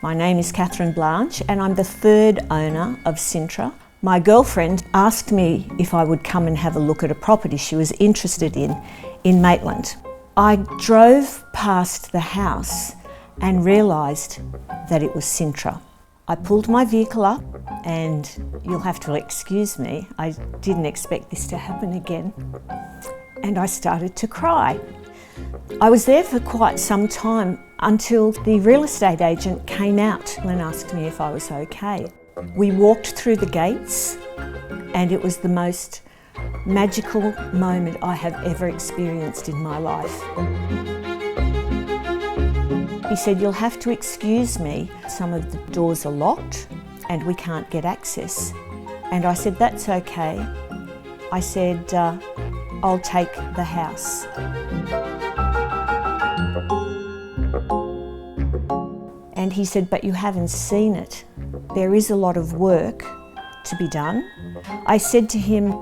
My name is Catherine Blanche and I'm the third owner of Cintra. My girlfriend asked me if I would come and have a look at a property she was interested in Maitland. I drove past the house and realised that it was Cintra. I pulled my vehicle up and you'll have to excuse me, I didn't expect this to happen again, and I started to cry. I was there for quite some time until the real estate agent came out and asked me if I was okay. We walked through the gates and it was the most magical moment I have ever experienced in my life. He said, "You'll have to excuse me, some of the doors are locked and we can't get access." And I said, "That's okay." I said, "I'll take the house." And he said, "But you haven't seen it. There is a lot of work to be done." I said to him,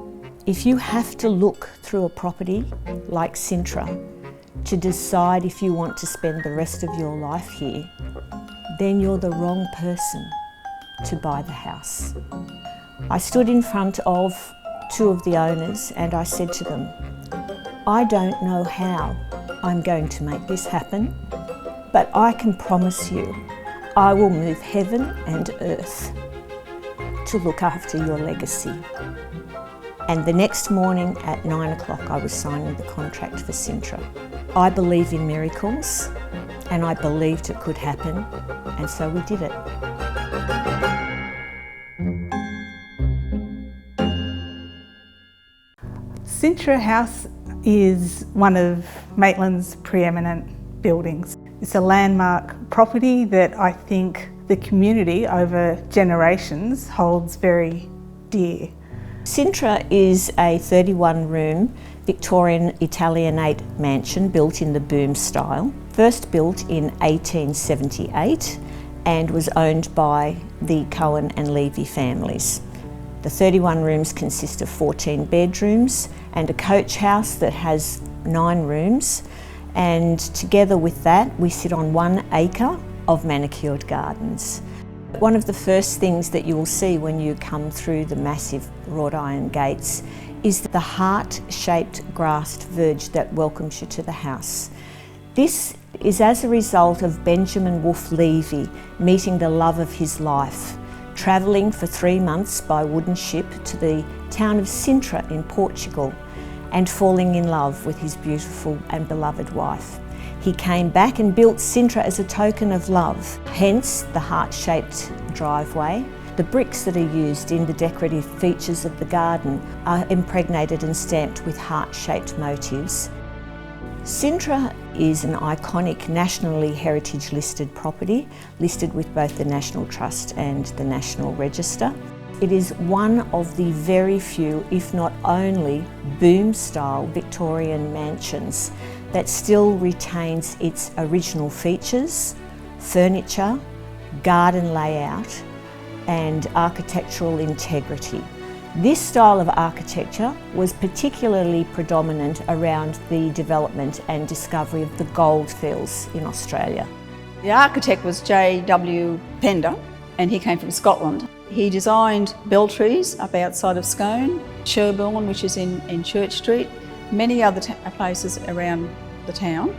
"If you have to look through a property like Cintra to decide if you want to spend the rest of your life here, then you're the wrong person to buy the house." I stood in front of two of the owners and I said to them, "I don't know how I'm going to make this happen, but I can promise you I will move heaven and earth to look after your legacy." And the next morning at 9 o'clock I was signing the contract for Cintra. I believe in miracles and I believed it could happen, and so we did it. Cintra House is one of Maitland's preeminent buildings. It's a landmark property that I think the community over generations holds very dear. Cintra is a 31-room Victorian Italianate mansion built in the boom style, first built in 1878 and was owned by the Cohen and Levy families. The 31 rooms consist of 14 bedrooms and a coach house that has 9 rooms, and together with that we sit on 1 acre of manicured gardens. One of the first things that you will see when you come through the massive wrought iron gates is the heart-shaped grassed verge that welcomes you to the house. This is as a result of Benjamin Wolfe Levy meeting the love of his life, travelling for 3 months by wooden ship to the town of Cintra in Portugal and falling in love with his beautiful and beloved wife. He came back and built Cintra as a token of love, hence the heart-shaped driveway. The bricks that are used in the decorative features of the garden are impregnated and stamped with heart-shaped motifs. Cintra is an iconic nationally heritage listed property, listed with both the National Trust and the National Register. It is one of the very few, if not only, boom-style Victorian mansions that still retains its original features, furniture, garden layout and architectural integrity. This style of architecture was particularly predominant around the development and discovery of the goldfields in Australia. The architect was J.W. Pender, and he came from Scotland. He designed Beltrees up outside of Scone, Sherborne, which is in Church Street, many other places around the town.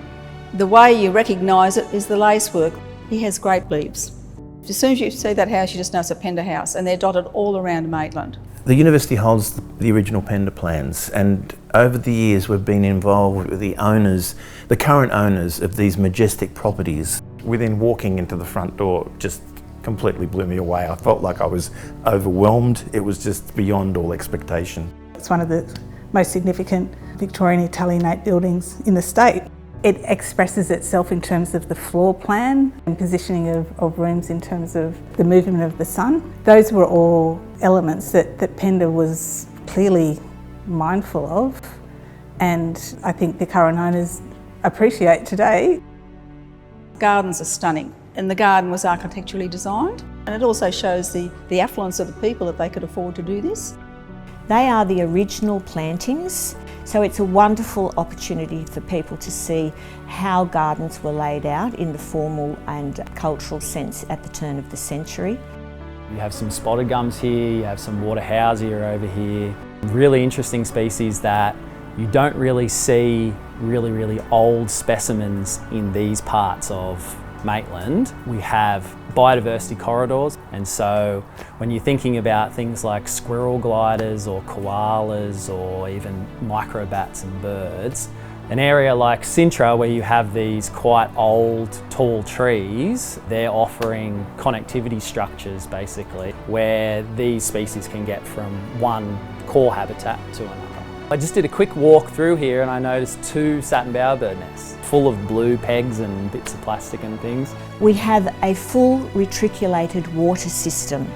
The way you recognise it is the lacework. He has grape leaves. As soon as you see that house, you just know it's a Pender house, and they're dotted all around Maitland. The university holds the original Pender plans, and over the years we've been involved with the owners, the current owners of these majestic properties. Within walking into the front door just completely blew me away. I felt like I was overwhelmed. It was just beyond all expectation. It's one of the most significant Victorian Italianate buildings in the state. It expresses itself in terms of the floor plan and positioning of rooms in terms of the movement of the sun. Those were all elements that Pender was clearly mindful of, and I think the current owners appreciate today. Gardens are stunning, and the garden was architecturally designed, and it also shows the affluence of the people that they could afford to do this. They are the original plantings So it's a wonderful opportunity for people to see how gardens were laid out in the formal and cultural sense at the turn of the century. You have some spotted gums here, you have some water housia over here. Really interesting species that you don't really see really old specimens in these parts of Maitland. We have biodiversity corridors, and so when you're thinking about things like squirrel gliders or koalas or even microbats and birds, an area like Cintra, where you have these quite old tall trees, they're offering connectivity structures basically where these species can get from one core habitat to another. I just did a quick walk through here and I noticed 2 satin bowerbird nests full of blue pegs and bits of plastic and things. We have a full reticulated water system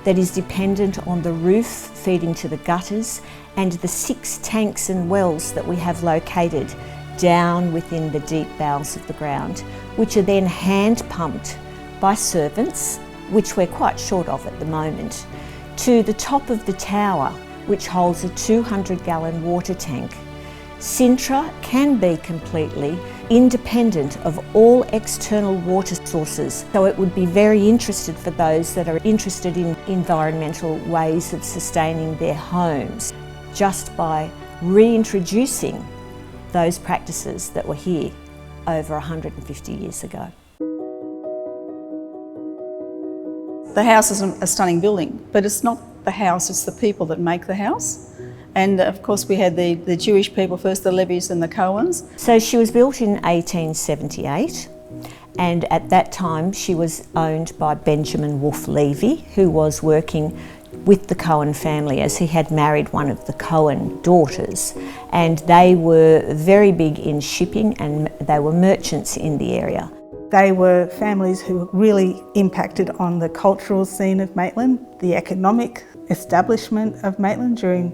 that is dependent on the roof feeding to the gutters and the 6 tanks and wells that we have located down within the deep bowels of the ground, which are then hand pumped by servants, which we're quite short of at the moment, to the top of the tower, which holds a 200-gallon water tank. Cintra can be completely independent of all external water sources, so it would be very interested for those that are interested in environmental ways of sustaining their homes, just by reintroducing those practices that were here over 150 years ago. The house is a stunning building, but it's not the house, it's the people that make the house. And of course we had the Jewish people first, the Levies and the Cohens. So she was built in 1878, and at that time she was owned by Benjamin Wolfe Levy, who was working with the Cohen family as he had married one of the Cohen daughters, and they were very big in shipping and they were merchants in the area. They were families who really impacted on the cultural scene of Maitland, the economic establishment of Maitland during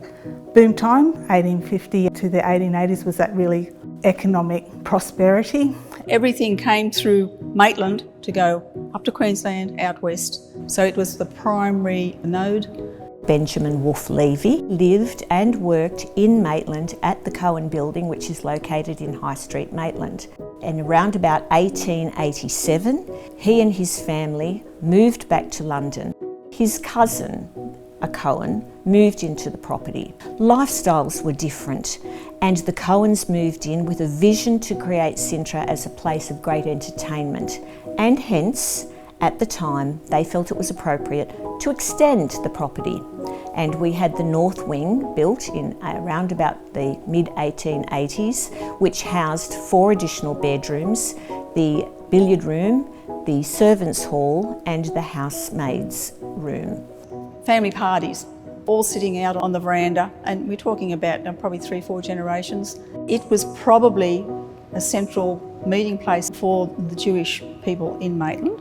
boom time. 1850 to the 1880s was that really economic prosperity. Everything came through Maitland to go up to Queensland, out west. So it was the primary node. Benjamin Wolfe Levy lived and worked in Maitland at the Cohen building, which is located in High Street, Maitland. And around about 1887, he and his family moved back to London. His cousin, a Cohen, moved into the property. Lifestyles were different, and the Cohens moved in with a vision to create Cintra as a place of great entertainment, and hence, at the time, they felt it was appropriate to extend the property. And we had the north wing built in around about the mid-1880s, which housed 4 additional bedrooms, the billiard room, the servants' hall and the housemaid's room. Family parties, all sitting out on the veranda, and we're talking about probably 3-4 generations. It was probably a central meeting place for the Jewish people in Maitland.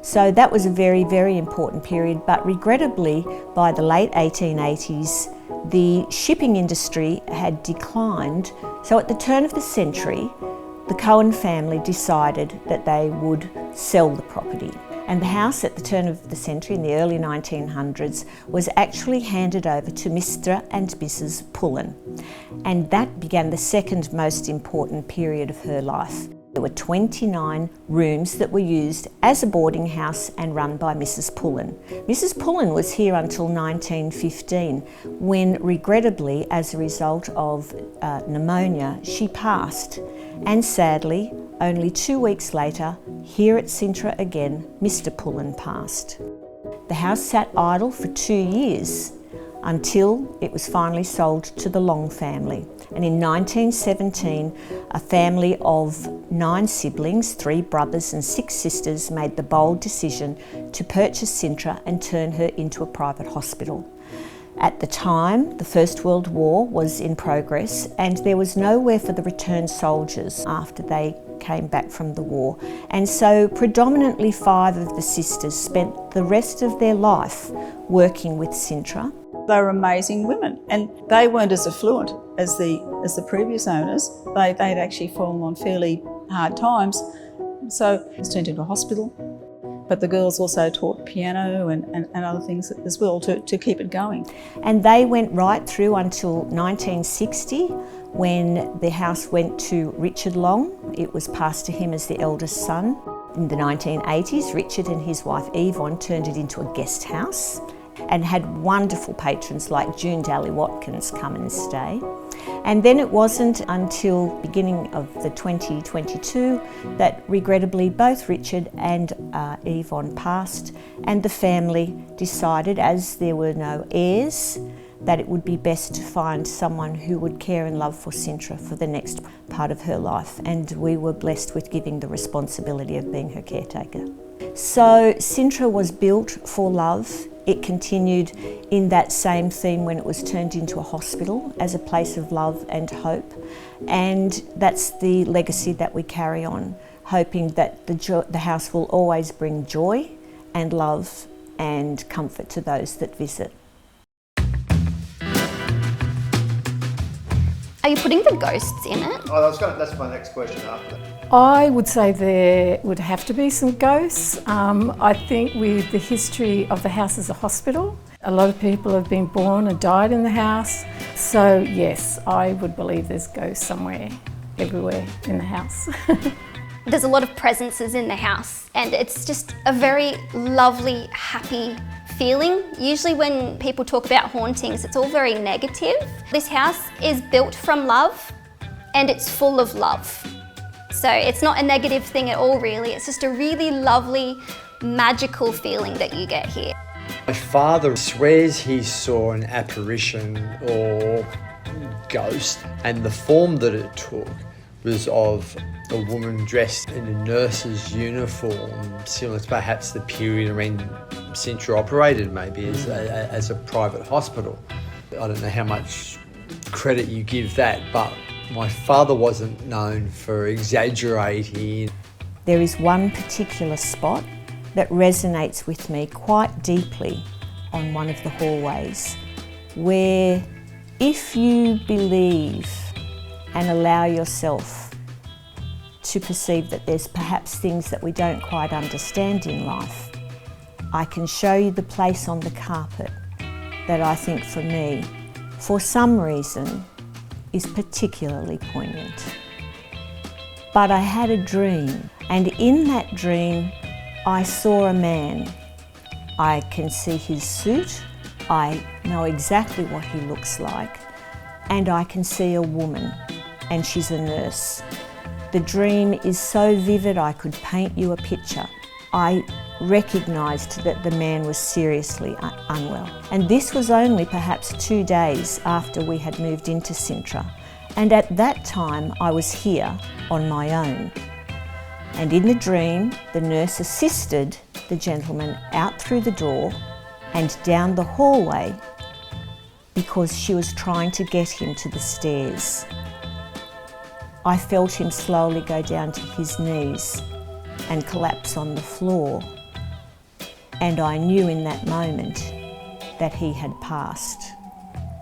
So that was a very, very important period, but regrettably, by the late 1880s, the shipping industry had declined. So at the turn of the century, the Cohen family decided that they would sell the property. And the house at the turn of the century, in the early 1900s, was actually handed over to Mr. and Mrs. Pullen. And that began the second most important period of her life. There were 29 rooms that were used as a boarding house and run by Mrs. Pullen. Mrs. Pullen was here until 1915, when regrettably, as a result of pneumonia, she passed. And sadly, only 2 weeks later, here at Cintra again, Mr. Pullen passed. The house sat idle for 2 years until it was finally sold to the Long family. And in 1917, a family of 9 siblings, 3 brothers and 6 sisters, made the bold decision to purchase Cintra and turn her into a private hospital. At the time, the First World War was in progress and there was nowhere for the returned soldiers after they came back from the war. And so predominantly 5 of the sisters spent the rest of their life working with Cintra. They were amazing women, and they weren't as affluent as the previous owners. They'd actually fallen on fairly hard times, so it was turned into a hospital. But the girls also taught piano and other things as well to keep it going. And they went right through until 1960, When the house went to Richard Long, it was passed to him as the eldest son. In the 1980s, Richard and his wife Yvonne turned it into a guest house and had wonderful patrons like June Daly Watkins come and stay. And then it wasn't until beginning of the 2022 that regrettably both Richard and Yvonne passed, and the family decided, as there were no heirs, that it would be best to find someone who would care and love for Cintra for the next part of her life, and we were blessed with giving the responsibility of being her caretaker. So Cintra was built for love. It continued in that same theme when it was turned into a hospital as a place of love and hope, and that's the legacy that we carry on, hoping that the house will always bring joy and love and comfort to those that visit. Are you putting the ghosts in it? Oh, that's my next question after. I would say there would have to be some ghosts. I think with the history of the house as a hospital, a lot of people have been born and died in the house. So yes, I would believe there's ghosts somewhere, everywhere in the house. There's a lot of presences in the house, and it's just a very lovely, happy feeling. Usually when people talk about hauntings, it's all very negative. This house is built from love, and it's full of love. So it's not a negative thing at all, really. It's just a really lovely, magical feeling that you get here. My father swears he saw an apparition or ghost, and the form that it took was of a woman dressed in a nurse's uniform, similar to perhaps the period when Cintra operated, maybe as a private hospital. I don't know how much credit you give that, but my father wasn't known for exaggerating. There is one particular spot that resonates with me quite deeply on one of the hallways, where if you believe and allow yourself to perceive that there's perhaps things that we don't quite understand in life, I can show you the place on the carpet that I think for me, for some reason, is particularly poignant. But I had a dream, and in that dream I saw a man. I can see his suit, I know exactly what he looks like, and I can see a woman, and she's a nurse. The dream is so vivid I could paint you a picture. I recognised that the man was seriously unwell. And this was only perhaps 2 days after we had moved into Cintra. And at that time I was here on my own. And in the dream, the nurse assisted the gentleman out through the door and down the hallway because she was trying to get him to the stairs. I felt him slowly go down to his knees and collapse on the floor. And I knew in that moment that he had passed.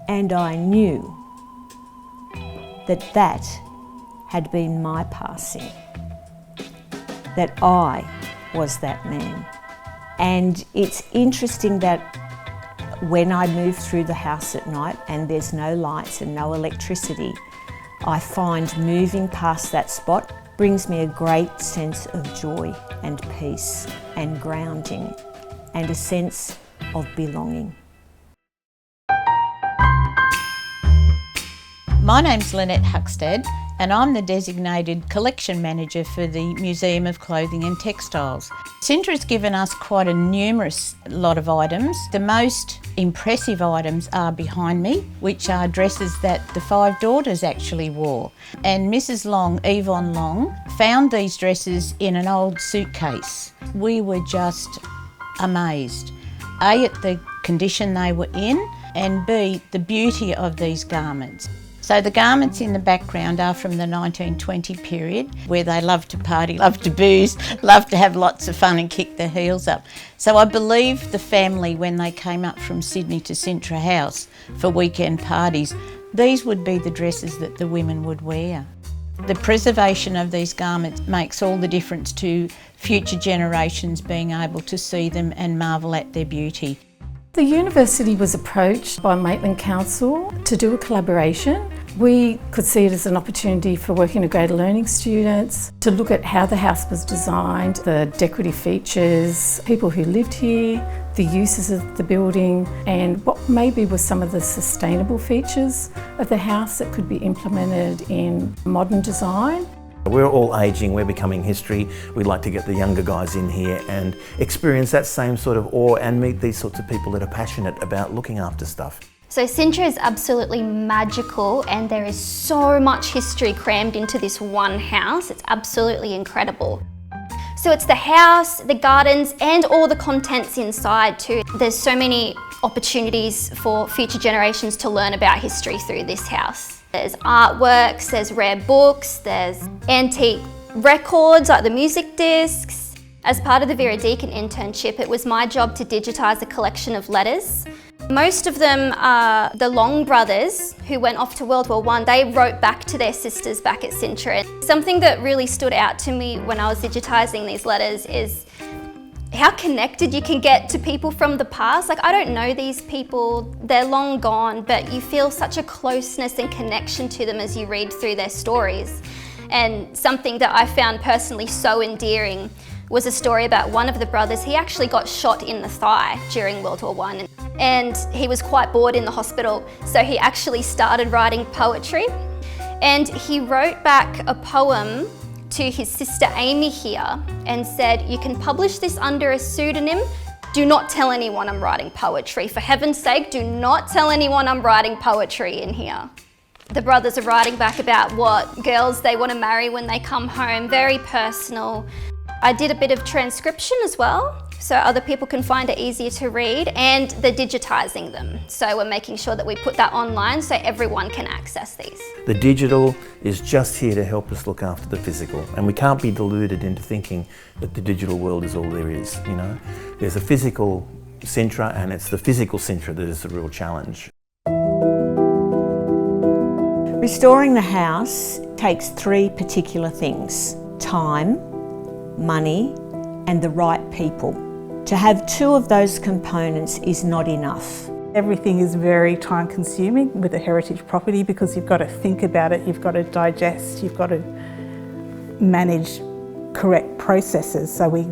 And I knew that that had been my passing, that I was that man. And it's interesting that when I move through the house at night and there's no lights and no electricity, I find moving past that spot brings me a great sense of joy and peace and grounding and a sense of belonging. My name's Lynette Huckstad and I'm the designated collection manager for the Museum of Clothing and Textiles. Cintra's given us quite a numerous lot of items. The most impressive items are behind me, which are dresses that the 5 daughters actually wore. And Mrs. Long, Yvonne Long, found these dresses in an old suitcase. We were just amazed, A, at the condition they were in, and B, the beauty of these garments. So the garments in the background are from the 1920 period, where they loved to party, loved to booze, loved to have lots of fun and kick their heels up. So I believe the family, when they came up from Sydney to Cintra House for weekend parties, these would be the dresses that the women would wear. The preservation of these garments makes all the difference to future generations being able to see them and marvel at their beauty. The university was approached by Maitland Council to do a collaboration We could see it as an opportunity for working with greater learning students to look at how the house was designed, the decorative features, people who lived here, the uses of the building, and what maybe were some of the sustainable features of the house that could be implemented in modern design. We're all ageing, we're becoming history. We'd like to get the younger guys in here and experience that same sort of awe and meet these sorts of people that are passionate about looking after stuff. So Cintra is absolutely magical, and there is so much history crammed into this one house. It's absolutely incredible. So it's the house, the gardens, and all the contents inside too. There's so many opportunities for future generations to learn about history through this house. There's artworks, there's rare books, there's antique records like the music discs. As part of the Vera Deakin internship, it was my job to digitise a collection of letters. Most of them are the Long brothers who went off to World War I. They wrote back to their sisters back at Cintra. Something that really stood out to me when I was digitising these letters is how connected you can get to people from the past. Like, I don't know these people, they're long gone, but you feel such a closeness and connection to them as you read through their stories. And something that I found personally so endearing was a story about one of the brothers. He actually got shot in the thigh during World War I, and he was quite bored in the hospital, so he actually started writing poetry. And he wrote back a poem to his sister Amy here and said, "You can publish this under a pseudonym. Do not tell anyone I'm writing poetry. For heaven's sake, do not tell anyone I'm writing poetry in here." The brothers are writing back about what girls they want to marry when they come home, very personal. I did a bit of transcription as well, so other people can find it easier to read, and they're digitising them. So we're making sure that we put that online so everyone can access these. The digital is just here to help us look after the physical, and we can't be deluded into thinking that the digital world is all there is, you know. There's a physical Cintra, and it's the physical Cintra that is the real challenge. Restoring the house takes three particular things: time, money, and the right people. To have two of those components is not enough. Everything is very time consuming with a heritage property because you've got to think about it, you've got to digest, you've got to manage correct processes. So we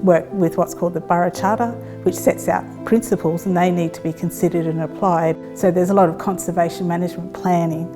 work with what's called the Borough Charter, which sets out principles, and they need to be considered and applied. So there's a lot of conservation management planning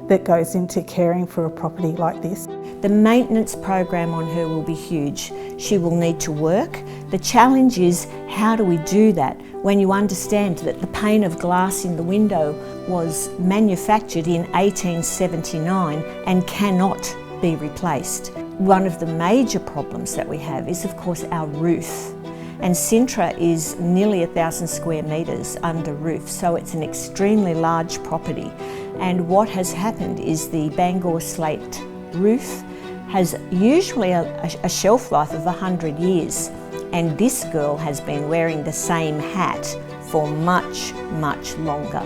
that goes into caring for a property like this. The maintenance program on her will be huge. She will need to work. The challenge is, how do we do that when you understand that the pane of glass in the window was manufactured in 1879 and cannot be replaced? One of the major problems that we have is, of course, our roof. And Cintra is nearly 1,000 square metres under roof, so it's an extremely large property. And what has happened is the Bangor slate roof has usually a shelf life of 100 years, and this girl has been wearing the same hat for much, much longer.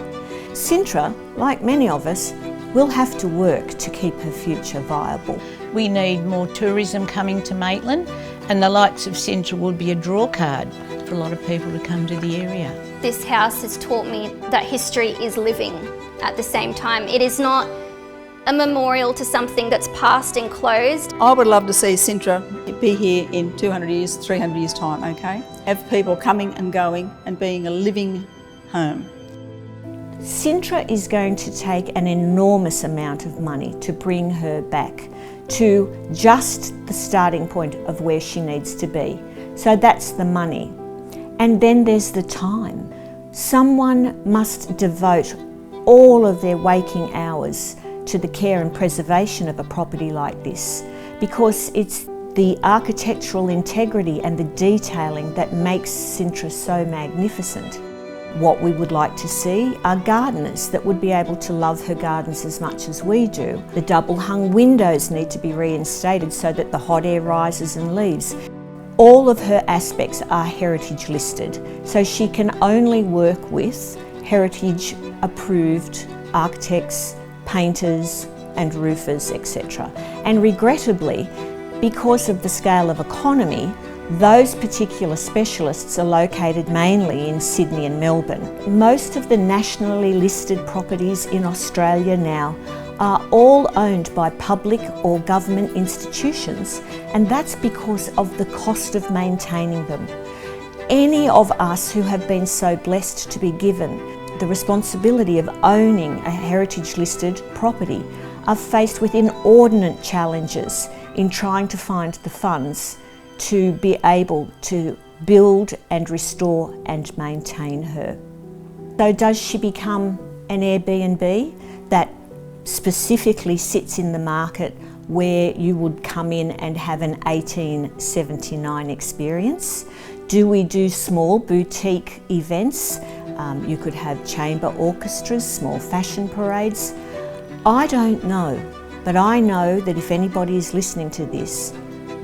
Cintra, like many of us, will have to work to keep her future viable. We need more tourism coming to Maitland, and the likes of Cintra would be a draw card for a lot of people to come to the area. This house has taught me that history is living at the same time. It is not a memorial to something that's past and closed. I would love to see Cintra be here in 200 years, 300 years' time, okay? Have people coming and going and being a living home. Cintra is going to take an enormous amount of money to bring her back to just the starting point of where she needs to be. So that's the money. And then there's the time. Someone must devote all of their waking hours to the care and preservation of a property like this, because it's the architectural integrity and the detailing that makes Cintra so magnificent. What we would like to see are gardeners that would be able to love her gardens as much as we do. The double hung windows need to be reinstated so that the hot air rises and leaves. All of her aspects are heritage listed, so she can only work with heritage approved architects, painters and roofers, etc. And regrettably, because of the scale of economy, those particular specialists are located mainly in Sydney and Melbourne. Most of the nationally listed properties in Australia now are all owned by public or government institutions, and that's because of the cost of maintaining them. Any of us who have been so blessed to be given the responsibility of owning a heritage listed property are faced with inordinate challenges in trying to find the funds to be able to build and restore and maintain her. So does she become an Airbnb that specifically sits in the market where you would come in and have an 1879 experience? Do we do small boutique events? You could have chamber orchestras, small fashion parades. I don't know, but I know that if anybody is listening to this,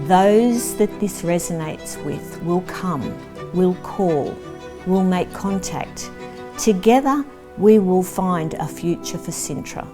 those that this resonates with will come, will call, will make contact. Together we will find a future for Cintra.